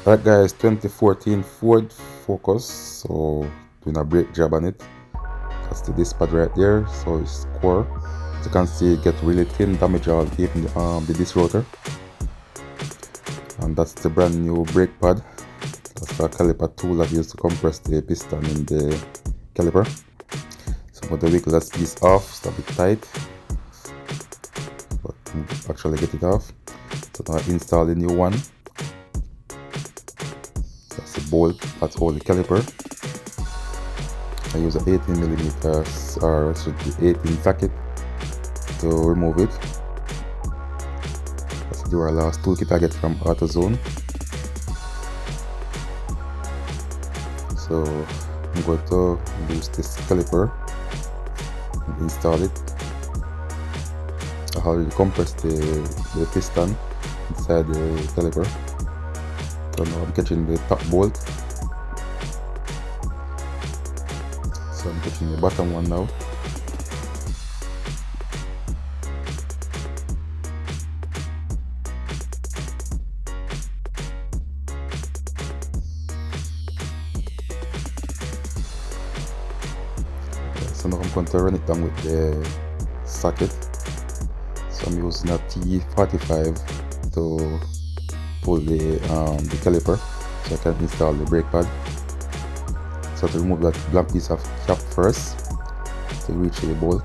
Alright guys, 2014 Ford Focus, so doing a brake job on it. That's the disc pad right there, so it's core. As you can see, it get really thin, damage all even the disc rotor. And that's the brand new brake pad. That's the caliper tool that used to compress the piston in the caliper. So I'm going to wiggle that piece off, it's a bit tight, but actually get it off. So now I install the new one. That's the bolt that holds the caliper. I use an 18mm or should be 18 socket to remove it. That's the Duralast toolkit I get from AutoZone. So I'm going to use this caliper and install it. I already compressed the piston inside the caliper. So now I'm catching the top bolt. So I'm catching the bottom one now. So now I'm going to run it down with the socket. So I'm using a T45 to pull the caliper so I can install the brake pad. So to remove that black piece of cap first to reach the bolt.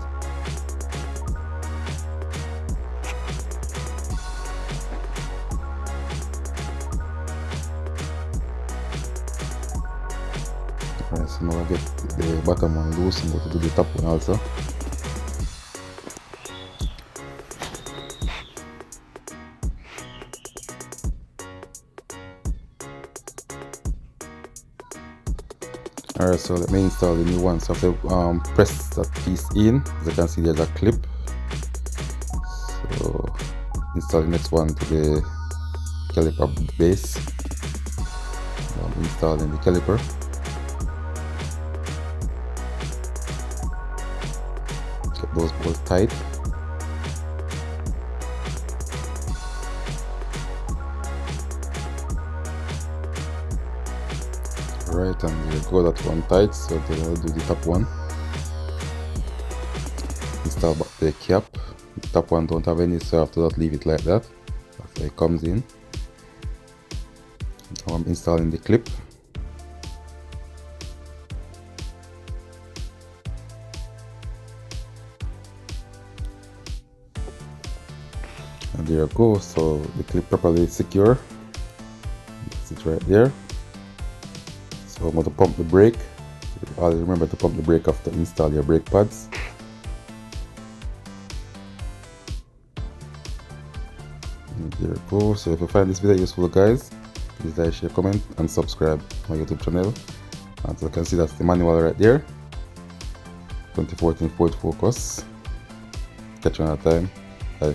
Alright, so now I get the bottom one loose. I'm going to do the top one also. Alright, so let me install the new one. So I have to press that piece in. As you can see, there's a clip. So install the next one to the caliper base. Now I'm installing the caliper. Get those bolts tight. Right, and you go that one tight, so I'll do the top one. Install the cap. The top one don't have any, so I have to just leave it like that. That's how it comes in. Now I'm installing the clip. And there you go, so the clip properly secure. That's it right there. So I'm going to pump the brake. Always remember to pump the brake after install your brake pads. And there you go. So if you find this video useful guys, please like, share, comment and subscribe to my YouTube channel. And so you can see that's the manual right there. 2014 Ford Focus. Catch you another time. Bye.